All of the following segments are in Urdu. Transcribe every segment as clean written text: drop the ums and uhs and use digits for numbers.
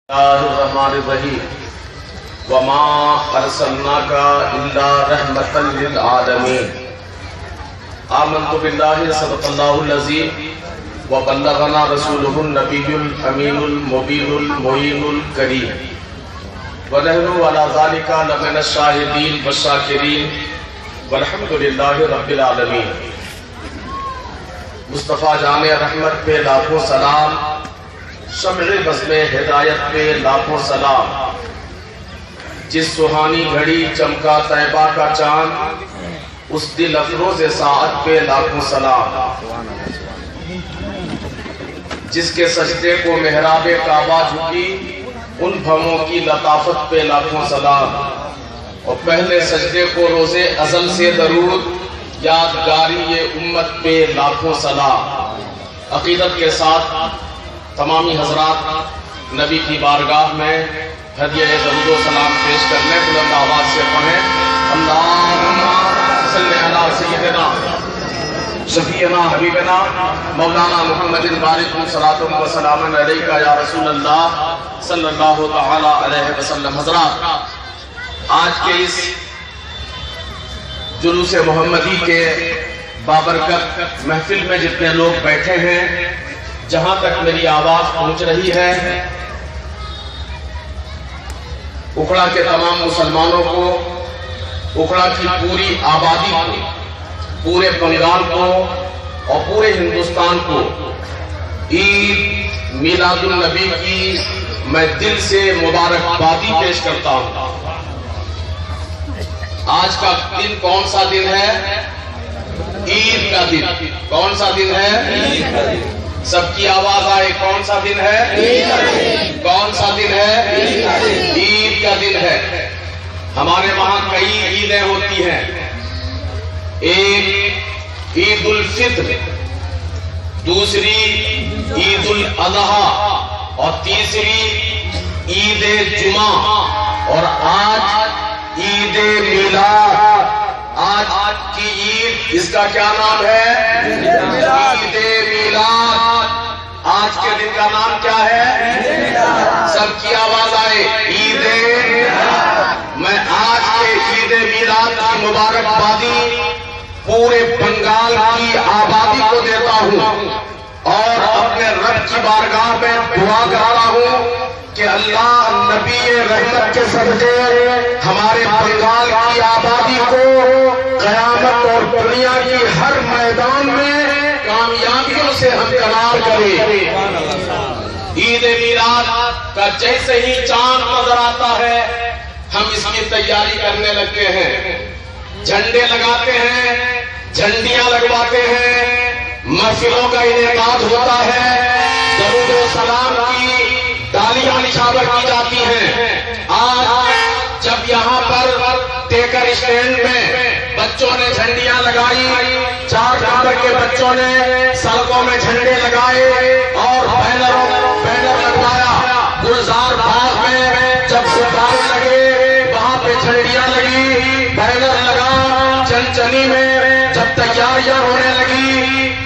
اللہ الرحمن الرحیم وما ارسلناک الا رحمتا للعالمین آمنت باللہ صدق اللہ العظیم وبلغنا رسولہ النبی الامین المبین المعین الکریم ونحن علی ذلک لمن الشاہدین والشاکرین والحمد للہ رب العالمین۔ مصطفیٰ جان رحمت پہ لاکھوں سلام، شمع بزم ہدایت پہ لاکھوں سلام، جس سہانی گھڑی چمکا طیبہ کا چاند، اس دل افروز ساعت پہ لاکھوں سلام، جس کے سجدے کو محراب کعبہ جھکی، ان بھووں کی لطافت پہ لاکھوں سلام، اور پہلے سجدے کو روز ازل سے درود، یادگاری یہ امت پہ لاکھوں سلام۔ عقیدت کے ساتھ تمامی حضرات نبی کی بارگاہ میں ہدیہ درود و سلام پیش کرنے بلند آواز سے پڑھیں اللہم صلی علی سیدنا شفیعنا حبیبنا مولانا محمد بارک صلاۃ و سلام علیک یا رسول اللہ صلی اللہ تعالی علیہ وسلم۔ حضرات، آج کے اس جلوس محمدی کے بابرکت محفل میں جتنے لوگ بیٹھے ہیں، جہاں تک میری آواز پہنچ رہی ہے، اکھڑا کے تمام مسلمانوں کو، اکھڑا کی پوری آبادی کو، پورے بنگال کو اور پورے ہندوستان کو عید میلاد النبی کی میں دل سے مبارکبادی پیش کرتا ہوں۔ آج کا دن کون سا دن ہے؟ عید کا دن۔ کون سا دن ہے؟ عید کا دن۔ سب کی آواز آئے، کون سا دن ہے؟ عید کا دن۔ کون سا دن ہے؟ عید کا دن۔ عید کا دن ہے۔ ہمارے وہاں کئی عیدیں ہوتی ہیں، ایک عید الفطر، دوسری عید الاضحیٰ اور تیسری عید جمعہ، اور آج عید میلاد۔ آج کی عید، اس کا کیا نام ہے؟ عید میلاد۔ آج کے دن کا نام کیا ہے؟ سب کی آواز آئے، عید میلاد۔ میں آج کے عید میلاد کی مبارکبادی پورے بنگال کی آبادی کو دیتا ہوں، اور اپنے رب کی بارگاہ میں دعا کرتا ہوں کہ اللہ نبی رحمت کے صدقے ہمارے بنگال کی آبادی کو قیامت اور دنیا کی ہر میدان میں کامیابیوں سے ہمکنار کرے۔ عید میلاد کا جیسے ہی چاند نظر آتا ہے، ہم اس کی تیاری کرنے لگتے ہیں، جھنڈے لگاتے ہیں، جھنڈیاں لگواتے ہیں، محفلوں کا انعقاد ہوتا ہے، درود و سلام کی ڈالیاں نچھاور کی جاتی ہیں۔ آج جب یہاں پر ٹیکر اسٹینڈ میں بچوں نے جھنڈیاں لگائی، 4 نمبر کے بچوں نے سڑکوں میں جھنڈے لگائے اور بینر لگوایا، گلزار باغ میں جب ستارے لگے وہاں پہ جھنڈیاں لگی، بینر لگا، چنچنی میں جب تیاریاں ہونے لگی،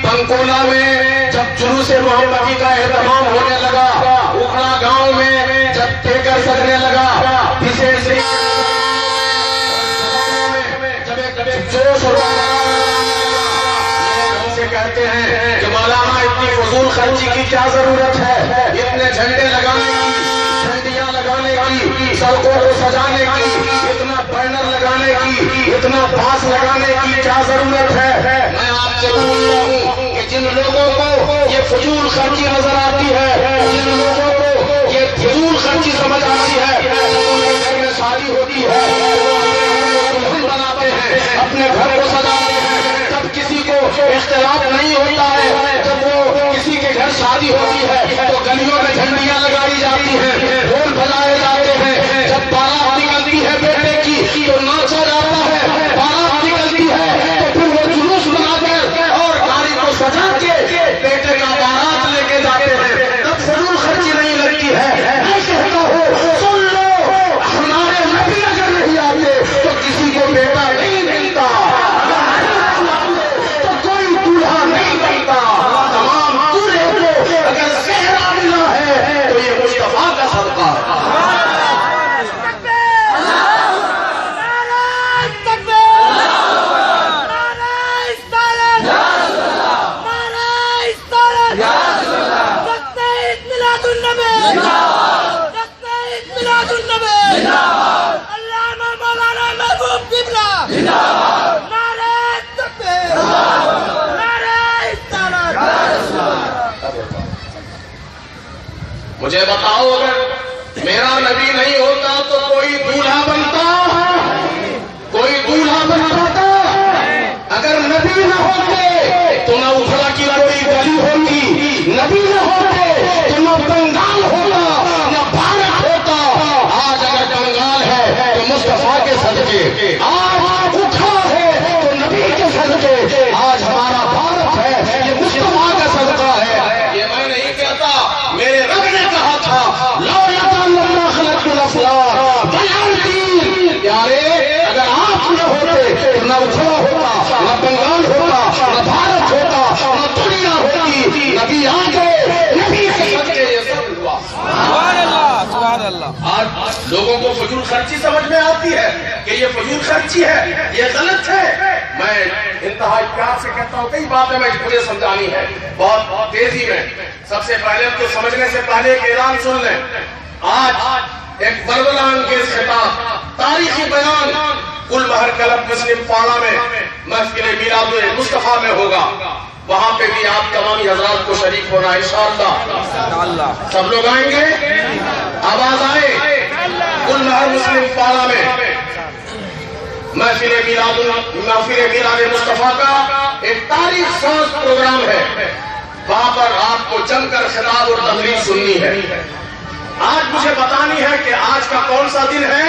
بنکولا میں جب جلوس محمدی کا اہتمام ہونے لگا، اکھڑا گاؤں میں جب ٹیکر سجنے لگا، جوش سے کہتے ہیں کہ مولانا اتنی فضول خرچی کی کیا ضرورت ہے، اتنے جھنڈے لگانے کی، جھنڈیاں لگانے کی، سڑکوں کو سجانے کی، اتنا بینر لگانے کی، اتنا بانس لگانے کی کیا ضرورت ہے؟ میں آپ سے پوچھتا ہوں کہ جن لوگوں کو یہ فضول خرچی نظر آتی ہے، جن لوگوں کو یہ فضول خرچی سمجھ آتی ہے، جب ان کے گھر میں شادی ہوتی ہے، اپنے گھر کو سجاتے ہیں، تب کسی کو اختلاف نہیں ہوتا ہے، جب وہ کسی کے گھر شادی ہوتی ہے تو گلیوں میں جھنڈیاں لگائی جاتی ہیں، ڈھول بجائے جاتے ہیں، جب بارات نکلتی ہے بیٹے کی تو ناچا جاتا ہے، بارات نکلتی ہے تو پھر وہ جلوس بناتے ہیں اور گاڑی کو سجا کے بیٹے کا بارات لے کے جاتے ہیں، تب فضول خرچی نہیں میلاد النبی علامہ مولانا محبوب قبلہ نعرہ تکبیر نعرہ رسالت. مجھے بتاؤ اگر میرا نبی نہیں ہوتا تو کوئی دولہا بنتا؟ کوئی دولہا بنتا؟ اگر نبی نہ ہوتے تو نہ افلا کی کوئی گلی ہوتی، نبی نہ ہوتے تو نہ بنگال ہوتا، نہ بھارت ہوتا. آج اگر بنگال ہے تو مصطفیٰ کے صدقے، آج اٹھا ہے تو نبی کے صدقے، آج ہمارا بھارت ہے یہ مصطفیٰ کا صدقہ ہے. یہ میں نہیں کہتا، میرے رب نے کہا تھا لا یتعلمنا خلق الافلاک پیارے. اگر آپ نہ ہوتے تو نہ اٹھا ہوتا، نہ بنگال ہوتا، نہ بھارت ہوتا، نہ دنیا ہوتی. نبی آ گئے، نبی کے صدقے یہ سب ہوا. سبحان اللہ. آج لوگوں کو فضول خرچی سمجھ میں آتی ہے کہ یہ فضول خرچی ہے، یہ غلط ہے. میں انتہائی پیار سے کہتا ہوں، کئی باتیں مجھے سمجھانی ہے بہت تیزی میں. سب سے پہلے تو سمجھنے سے پہلے ایک اعلان سن لیں. آج ایک بربلا انگیز خطاب، تاریخی بیان گل بہر کلب مسلم پاڑا میں محفل میلاد مصطفیٰ میں ہوگا. وہاں پہ بھی آپ تمام حضرات کو شریک ہونا انشاءاللہ. سب لوگ آئیں گے؟ آواز آئے. گل بہر مسلم پاڑا میں محفل میلاد مصطفیٰ کا ایک تاریخ ساز پروگرام ہے. وہاں پر آپ کو جم کر خطاب اور تقریر سننی ہے. آج مجھے بتانی ہے کہ آج کا کون سا دن ہے؟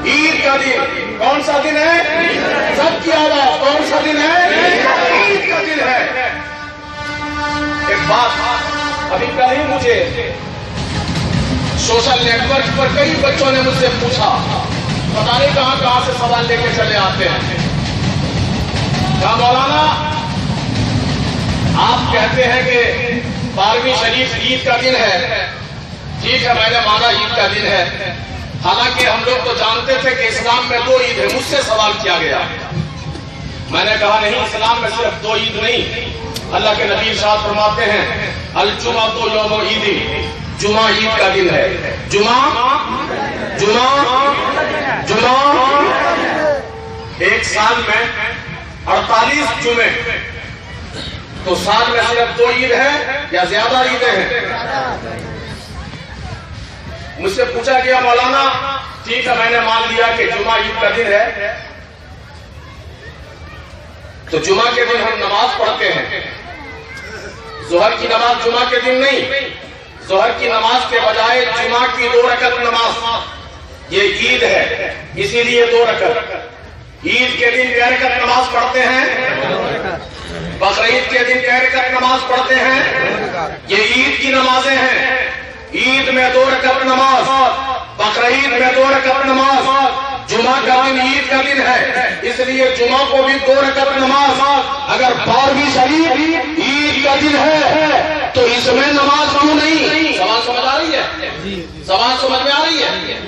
عید کا دن. کون سا دن ہے؟ سب کی آواز. کون سا دن ہے؟ عید کا دن ہے. ایک بات ابھی کل ہی مجھے سوشل نیٹ ورک پر کئی بچوں نے مجھ سے پوچھا، پتہ نہیں کہاں سے سوال لے کے چلے آتے ہیں. کہا مولانا آپ کہتے ہیں کہ 12ویں شریف عید کا دن ہے. ٹھیک ہے، میں نے مانا عید کا دن ہے، حالانکہ ہم لوگ تو جانتے تھے کہ اسلام میں 2 عید ہے. مجھ سے سوال کیا گیا. میں نے کہا نہیں، اسلام میں صرف 2 عید نہیں. اللہ کے نبی ارشاد فرماتے ہیں الجمعہ تو یوم عید، جمعہ عید کا دن ہے. جمعہ ایک سال میں 48 جمعے، تو سال میں صرف 2 عید ہے یا زیادہ عیدیں ہیں؟ مجھ سے پوچھا گیا مولانا ٹھیک ہے میں نے مان لیا کہ جمعہ عید کا دن ہے، تو جمعہ کے دن ہم نماز پڑھتے ہیں. ظہر کی نماز جمعہ کے دن نہیں، ظہر کی نماز کے بجائے جمعہ کی 2 رکعت نماز. یہ عید ہے اسی لیے 2 رکعت. عید کے دن 2 رکعت نماز پڑھتے ہیں، بقرعید کے دن 2 رکعت نماز پڑھتے ہیں. یہ عید کی نمازیں ہیں. عید میں 2 رکعت نماز، بقرعید میں 2 رکعت نماز. جمعہ کا دن عید کا دن ہے، اس لیے جمعہ کو بھی 2 رکعت نماز. اگر 12ویں شریف عید کا دن ہے تو اس میں نماز کیوں نہیں؟ سوال سمجھ آ رہی ہے؟ سوال سمجھ میں آ رہی ہے؟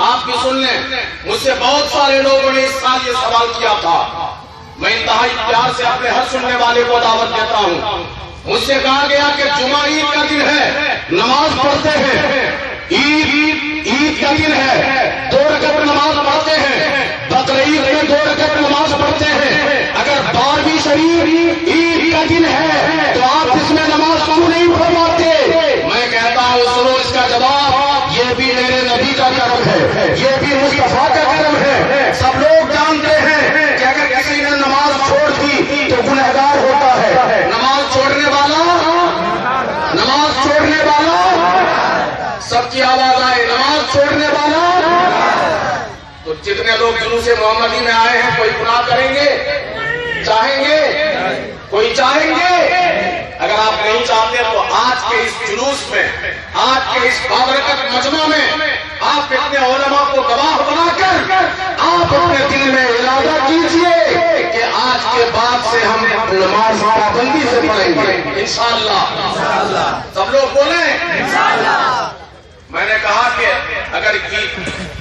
آپ بھی سن لیں. مجھ سے بہت سارے لوگوں نے اس سال یہ سوال کیا تھا. میں انتہائی پیار سے اپنے ہر سننے والے کو دعوت دیتا ہوں. مجھ سے کہا گیا کہ جمعہ عید کا دن ہے، نماز پڑھتے ہیں. عید کا دن ہے، 2 رکعت نماز پڑھتے ہیں. بقرعید میں 2 رکعت نماز پڑھتے ہیں. اگر 12ویں شریف عید کا دن ہے تو آپ اس میں نماز کیوں نہیں پڑھواتے؟ میں کہتا ہوں سنو اس کا جواب. یہ بھی میرے نبی کا کرم ہے، یہ بھی مصطفیٰ کا کرم ہے. سب لوگ جانتے ہیں کہ اگر کسی نے نماز چھوڑ دی تو گنہگار ہوتا ہے. نماز چھوڑنے والا سب کی آواز آئے. نماز چھوڑنے والا. تو جتنے لوگ جلوس محمدی میں آئے ہیں کوئی گناہ کریں گے؟ چاہیں گے؟ کوئی چاہیں گے؟ اگر آپ نہیں چاہتے تو آج کے اس جلوس میں، آج کے اس بابرکت مجمع میں آپ اپنے علماء کو گواہ بنا کر آپ اپنے دل میں ارادہ کیجئے کہ آج کے بعد سے ہم نماز پابندی سے پڑھیں گے انشاءاللہ. سب لوگ بولیں انشاءاللہ. میں نے کہا کہ اگر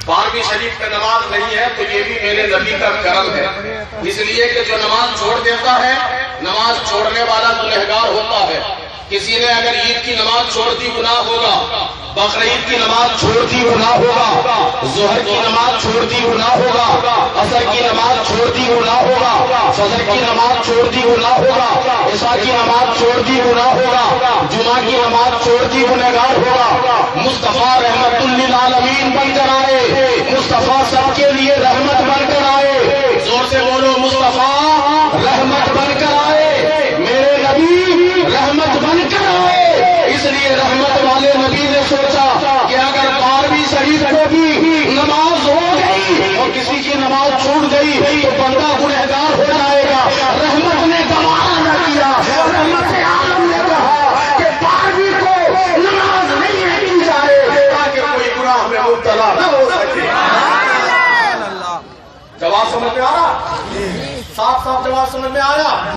12ویں شریف کا نماز نہیں ہے تو یہ بھی میرے نبی کا کرم ہے. اس لیے کہ جو نماز چھوڑ دیتا ہے، نماز چھوڑنے والا گنہگار ہوتا ہے. کسی نے اگر عید کی نماز چھوڑ دی گناہ ہوگا. بقرعید کی نماز چھوڑتی ہو نہ ہوگا، ظہر کی نماز چھوڑتی ہو نہ ہوگا، عصر کی نماز چھوڑتی ہو نہ ہوگا، فجر کی نماز چھوڑتی ہو نہ ہوگا، عشاء کی نماز چھوڑتی ہو نہ ہوگا، جمعہ کی نماز چھوڑتی ہو نگار ہوگا۔ مصطفیٰ رحمت للعالمین بن کر آئے، مصطفیٰ سب کے لیے رحمت بن کر آئے، زور سے بولو مصطفیٰ رحمت بن کر آئے، میرے نبی رحمت بن کر آئے۔ اس لیے رحمت والے نبی نے سوچا کہ اگر 12ویں شریف کو بھی نماز ہو گئی اور کسی کی نماز چھوٹ گئی تو بندہ گنہگار ہو جائے گا۔ رحمت نے گوارا نہ کیا، رحمت عالم نے کہا کہ 12ویں کو نماز نہیں رکھی جائے تاکہ کوئی گناہ میں مبتلا نہ ہو سکے۔ جواب سمجھ میں آ رہا؟ صاف صاف جواب سمجھ میں آیا؟